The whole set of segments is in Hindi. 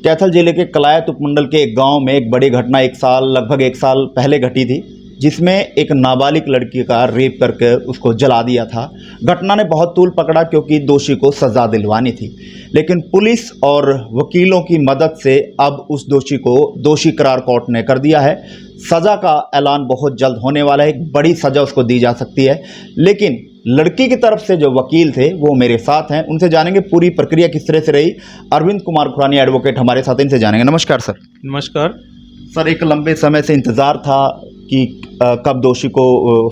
कैथल जिले के कलायत उपमंडल के एक गांव में एक बड़ी घटना लगभग एक साल पहले घटी थी, जिसमें एक नाबालिग लड़की का रेप करके उसको जला दिया था। घटना ने बहुत तूल पकड़ा क्योंकि दोषी को सज़ा दिलवानी थी, लेकिन पुलिस और वकीलों की मदद से अब उस दोषी को दोषी करार कोर्ट ने कर दिया है। सज़ा का ऐलान बहुत जल्द होने वाला है, एक बड़ी सज़ा उसको दी जा सकती है। लेकिन लड़की की तरफ से जो वकील थे वो मेरे साथ हैं, उनसे जानेंगे पूरी प्रक्रिया किस तरह से रही। अरविंद कुमार खुरानी एडवोकेट हमारे साथ, इनसे जानेंगे। नमस्कार सर। नमस्कार सर, एक लंबे समय से इंतज़ार था कि कब दोषी को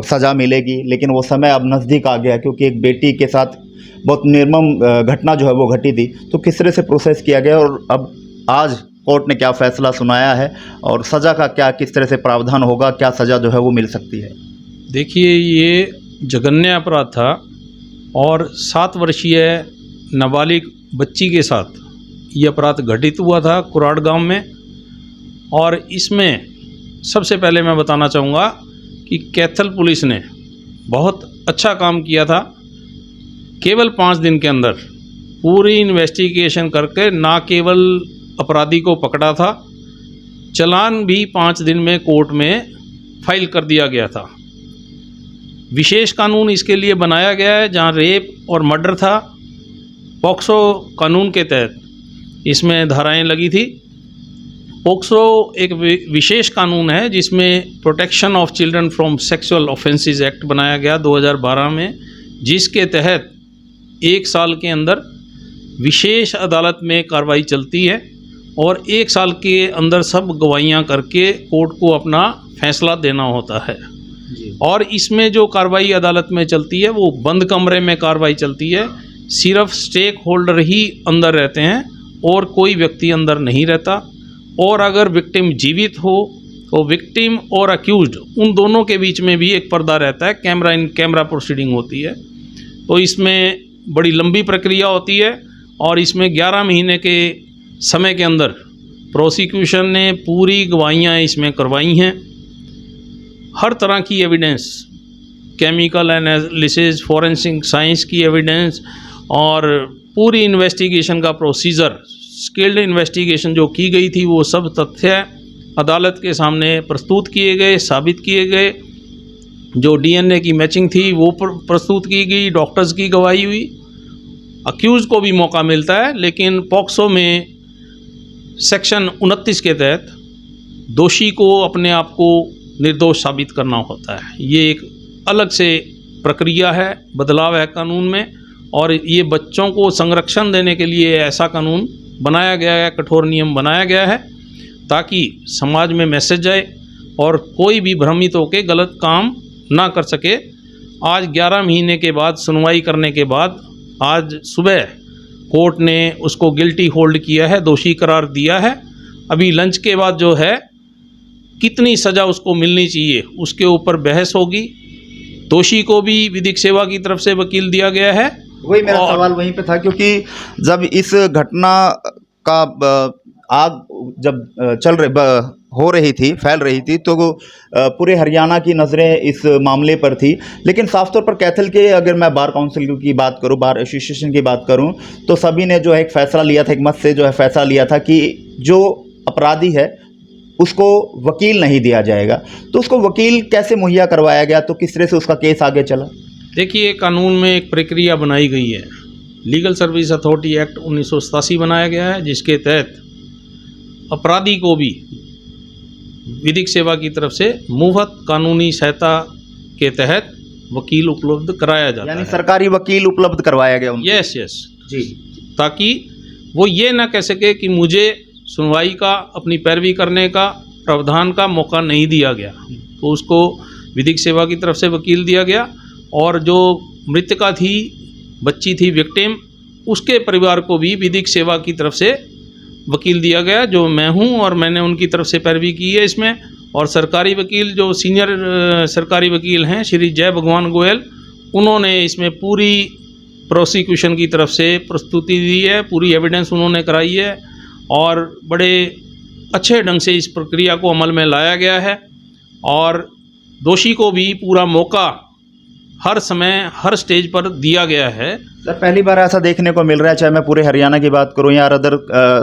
सज़ा मिलेगी, लेकिन वो समय अब नज़दीक आ गया क्योंकि एक बेटी के साथ बहुत निर्मम घटना जो है वो घटी थी। तो किस तरह से प्रोसेस किया गया और अब आज कोर्ट ने क्या फ़ैसला सुनाया है और सज़ा का क्या किस तरह से प्रावधान होगा, क्या सज़ा जो है वो मिल सकती है? देखिए, ये जघन्य अपराध था और 7 वर्षीय नाबालिग बच्ची के साथ ये अपराध घटित हुआ था कुराड़ गांव में। और इसमें सबसे पहले मैं बताना चाहूँगा कि कैथल पुलिस ने बहुत अच्छा काम किया था। केवल 5 दिन के अंदर पूरी इन्वेस्टिगेशन करके ना केवल अपराधी को पकड़ा था, चालान भी 5 दिन में कोर्ट में फाइल कर दिया गया था। विशेष कानून इसके लिए बनाया गया है, जहां रेप और मर्डर था, पॉक्सो कानून के तहत इसमें धाराएं लगी थी। पॉक्सो एक विशेष कानून है जिसमें protection of children from sexual offences act बनाया गया 2012 में, जिसके तहत 1 साल के अंदर विशेष अदालत में कार्रवाई चलती है और 1 साल के अंदर सब गवाहियाँ करके कोर्ट को अपना फैसला देना होता है। और इसमें जो कार्रवाई अदालत में चलती है वो बंद कमरे में कार्रवाई चलती है, सिर्फ स्टेक होल्डर ही अंदर रहते हैं और कोई व्यक्ति अंदर नहीं रहता। और अगर विक्टिम जीवित हो तो विक्टिम और अक्यूज्ड उन दोनों के बीच में भी एक पर्दा रहता है, कैमरा इन कैमरा प्रोसीडिंग होती है। तो इसमें बड़ी लंबी प्रक्रिया होती है और इसमें 11 महीने के समय के अंदर प्रोसिक्यूशन ने पूरी गवाहियाँ इसमें करवाई हैं। हर तरह की evidence, chemical analysis, forensic science की एविडेंस और पूरी इन्वेस्टिगेशन का प्रोसीजर, स्किल्ड इन्वेस्टिगेशन जो की गई थी वो सब तथ्य अदालत के सामने प्रस्तुत किए गए, साबित किए गए। जो डीएनए की मैचिंग थी वो प्रस्तुत की गई, डॉक्टर्स की गवाही हुई। अक्यूज़ को भी मौका मिलता है, लेकिन पॉक्सो में सेक्शन 29 के तहत दोषी को अपने आप को निर्दोष साबित करना होता है। ये एक अलग से प्रक्रिया है, बदलाव है कानून में, और ये बच्चों को संरक्षण देने के लिए ऐसा कानून बनाया गया है, कठोर नियम बनाया गया है ताकि समाज में मैसेज जाए और कोई भी भ्रमित होकर गलत काम ना कर सके। आज 11 महीने के बाद सुनवाई करने के बाद आज सुबह कोर्ट ने उसको गिल्टी होल्ड किया है, दोषी करार दिया है। अभी लंच के बाद जो है कितनी सज़ा उसको मिलनी चाहिए उसके ऊपर बहस होगी। दोषी को भी विधिक सेवा की तरफ से वकील दिया गया है। वही मेरा सवाल वहीं पे था, क्योंकि जब इस घटना का आग जब हो रही थी, फैल रही थी, तो पूरे हरियाणा की नज़रें इस मामले पर थी। लेकिन साफ तौर पर कैथल के, अगर मैं बार काउंसिल की बात करूं, बार एसोसिएशन की बात करूं, तो सभी ने जो है एक फ़ैसला लिया था, एक मत से जो है फ़ैसला लिया था कि जो अपराधी है उसको वकील नहीं दिया जाएगा। तो उसको वकील कैसे मुहैया करवाया गया, तो किस तरह से उसका केस आगे चला? देखिए, कानून में एक प्रक्रिया बनाई गई है, लीगल सर्विस अथॉरिटी एक्ट 1987 बनाया गया है, जिसके तहत अपराधी को भी विधिक सेवा की तरफ से मुफ्त कानूनी सहायता के तहत वकील उपलब्ध कराया जाता है। यानी सरकारी वकील उपलब्ध करवाया गया उनको? यस जी, ताकि वो ये ना कह सके कि मुझे सुनवाई का, अपनी पैरवी करने का, प्रावधान का मौका नहीं दिया गया। तो उसको विधिक सेवा की तरफ से वकील दिया गया और जो मृतका थी, बच्ची थी, विक्टिम, उसके परिवार को भी विधिक सेवा की तरफ से वकील दिया गया, जो मैं हूं, और मैंने उनकी तरफ से पैरवी की है इसमें। और सरकारी वकील, जो सीनियर सरकारी वकील हैं, श्री जय भगवान गोयल, उन्होंने इसमें पूरी प्रोसिक्यूशन की तरफ से प्रस्तुति दी है, पूरी एविडेंस उन्होंने कराई है और बड़े अच्छे ढंग से इस प्रक्रिया को अमल में लाया गया है। और दोषी को भी पूरा मौका हर समय हर स्टेज पर दिया गया है। सर पहली बार ऐसा देखने को मिल रहा है, चाहे मैं पूरे हरियाणा की बात करूं या अदर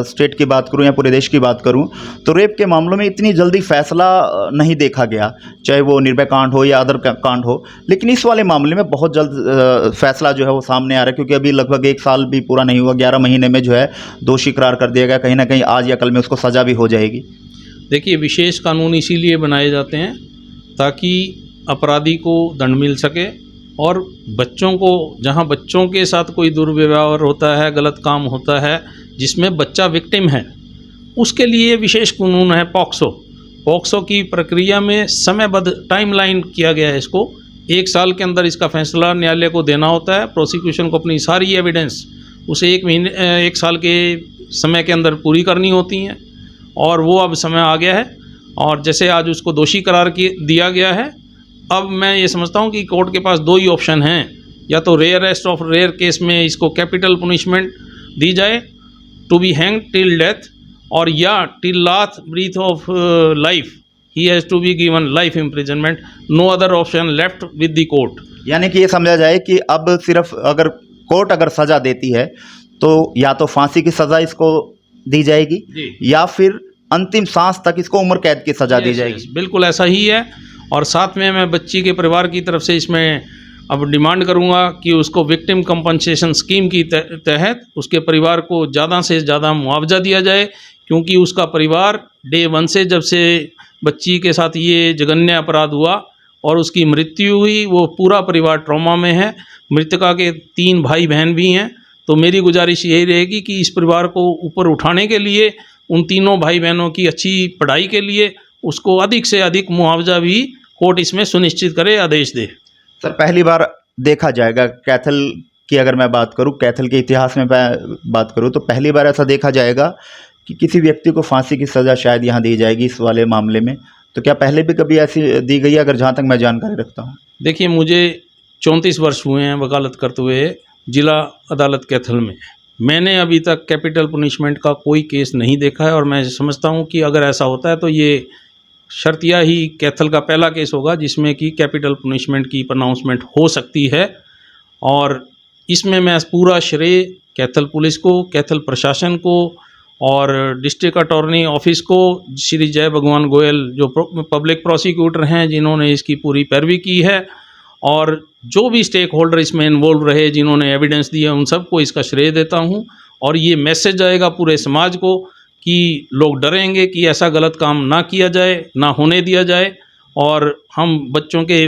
स्टेट की बात करूं या पूरे देश की बात करूं, तो रेप के मामलों में इतनी जल्दी फैसला नहीं देखा गया, चाहे वो निर्भया कांड हो या अदर कांड हो। लेकिन इस वाले मामले में बहुत जल्द फैसला जो है वो सामने आ रहा है, क्योंकि अभी लगभग 1 साल भी पूरा नहीं हुआ, 11 महीने में जो है दोषी करार कर दिया गया। कहीं ना कहीं आज या कल में उसको सज़ा भी हो जाएगी। देखिए, विशेष कानून इसीलिए बनाए जाते हैं ताकि अपराधी को दंड मिल सके, और बच्चों को, जहां बच्चों के साथ कोई दुर्व्यवहार होता है, गलत काम होता है जिसमें बच्चा विक्टिम है, उसके लिए विशेष कानून है पॉक्सो। पॉक्सो की प्रक्रिया में समयबद्ध टाइमलाइन किया गया है। इसको 1 साल के अंदर इसका फैसला न्यायालय को देना होता है। प्रोसिक्यूशन को अपनी सारी एविडेंस उसे 1 साल के समय के अंदर पूरी करनी होती हैं, और वो अब समय आ गया है। और जैसे आज उसको दोषी करार दिया गया है, अब मैं ये समझता हूँ कि कोर्ट के पास 2 ही ऑप्शन हैं, या तो रेयरेस्ट ऑफ रेयर केस में इसको कैपिटल पनिशमेंट दी जाए, to be hanged till death, और या till last breath of life he has to be given life imprisonment. No other option left with the court. यानी कि ये समझा जाए कि अब सिर्फ अगर कोर्ट अगर सज़ा देती है तो या तो फांसी की सज़ा इसको दी जाएगी, या फिर अंतिम सांस तक इसको उम्र कैद की सज़ा दी जाएगी। बिल्कुल ऐसा ही है। और साथ में मैं बच्ची के परिवार की तरफ से इसमें अब डिमांड करूंगा कि उसको विक्टिम कंपनसेशन स्कीम की तहत उसके परिवार को ज़्यादा से ज़्यादा मुआवजा दिया जाए, क्योंकि उसका परिवार डे 1 से, जब से बच्ची के साथ ये जघन्य अपराध हुआ और उसकी मृत्यु हुई, वो पूरा परिवार ट्रॉमा में है। मृतका के 3 भाई बहन भी हैं। तो मेरी गुजारिश यही रहेगी कि इस परिवार को ऊपर उठाने के लिए, उन तीनों भाई बहनों की अच्छी पढ़ाई के लिए उसको अधिक से अधिक मुआवजा भी कोर्ट इसमें सुनिश्चित करे, आदेश दे। सर पहली बार देखा जाएगा कैथल की, अगर मैं बात करूं, कैथल के इतिहास में बात करूं, तो पहली बार ऐसा देखा जाएगा कि किसी व्यक्ति को फांसी की सज़ा शायद यहाँ दी जाएगी इस वाले मामले में। तो क्या पहले भी कभी ऐसी दी गई है, अगर जहाँ तक मैं जानकारी रखता हूँ? देखिए, मुझे 34 वर्ष हुए हैं वकालत करते हुए जिला अदालत कैथल में। मैंने अभी तक कैपिटल पनिशमेंट का कोई केस नहीं देखा है, और मैं समझता हूँ कि अगर ऐसा होता है तो ये शर्तिया ही कैथल का पहला केस होगा जिसमें कि कैपिटल पनिशमेंट की प्रोनाउंसमेंट हो सकती है। और इसमें मैं पूरा श्रेय कैथल पुलिस को, कैथल प्रशासन को और डिस्ट्रिक्ट अटॉर्नी ऑफिस को, श्री जय भगवान गोयल जो पब्लिक प्रोसिक्यूटर हैं, जिन्होंने इसकी पूरी पैरवी की है, और जो भी स्टेक होल्डर इसमें इन्वॉल्व रहे, जिन्होंने एविडेंस दिया, उन सबको इसका श्रेय देता हूं। और ये मैसेज जाएगा पूरे समाज को कि लोग डरेंगे कि ऐसा गलत काम ना किया जाए, ना होने दिया जाए, और हम बच्चों के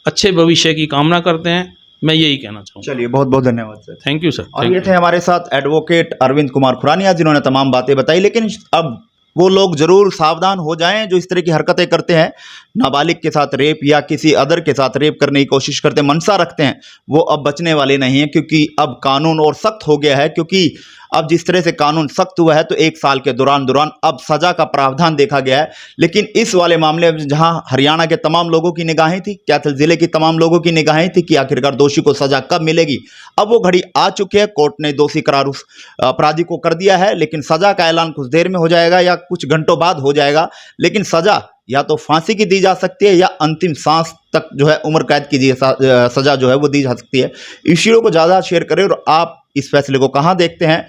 अच्छे भविष्य की कामना करते हैं। मैं यही कहना चाहूँगा। चलिए, बहुत बहुत धन्यवाद सर। Thank you sir. और ये थे हमारे साथ एडवोकेट अरविंद कुमार खुरानिया, जिन्होंने तमाम बातें बताई। लेकिन अब वो लोग ज़रूर सावधान हो जाएं जो इस तरह की हरकतें करते हैं, नाबालिग के साथ रेप या किसी अदर के साथ रेप करने की कोशिश करते हैं, मंशा रखते हैं, वो अब बचने वाले नहीं हैं, क्योंकि अब कानून और सख्त हो गया है। क्योंकि अब जिस तरह से कानून सख्त हुआ है तो 1 साल के दौरान अब सज़ा का प्रावधान देखा गया है। लेकिन इस वाले मामले में जहां हरियाणा के तमाम लोगों की निगाहें थी, कैथल ज़िले की तमाम लोगों की निगाहें थी कि आखिरकार दोषी को सज़ा कब मिलेगी, अब वो घड़ी आ चुकी है। कोर्ट ने दोषी करार उस अपराधी को कर दिया है, लेकिन सज़ा का ऐलान कुछ देर में हो जाएगा या कुछ घंटों बाद हो जाएगा। लेकिन सज़ा या तो फांसी की दी जा सकती है या अंतिम सांस तक जो है उम्र कैद की सज़ा जो है वो दी जा सकती है। इस वीडियो को ज़्यादा शेयर करें, और आप इस फैसले को कहाँ देखते हैं,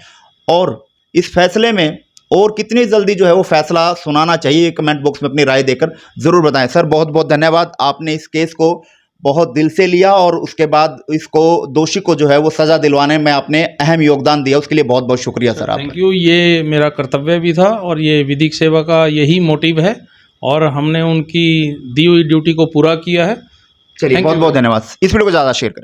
और इस फैसले में और कितनी जल्दी जो है वो फैसला सुनाना चाहिए, कमेंट बॉक्स में अपनी राय देकर ज़रूर बताएं। सर बहुत बहुत धन्यवाद, आपने इस केस को बहुत दिल से लिया, और उसके बाद इसको दोषी को जो है वो सज़ा दिलवाने में आपने अहम योगदान दिया, उसके लिए बहुत बहुत शुक्रिया सर। Thank you. ये मेरा कर्तव्य भी था, और ये विधिक सेवा का यही मोटिव है, और हमने उनकी दी हुई ड्यूटी को पूरा किया है। चलिए, बहुत बहुत धन्यवाद। इस वीडियो को ज़्यादा शेयर करें।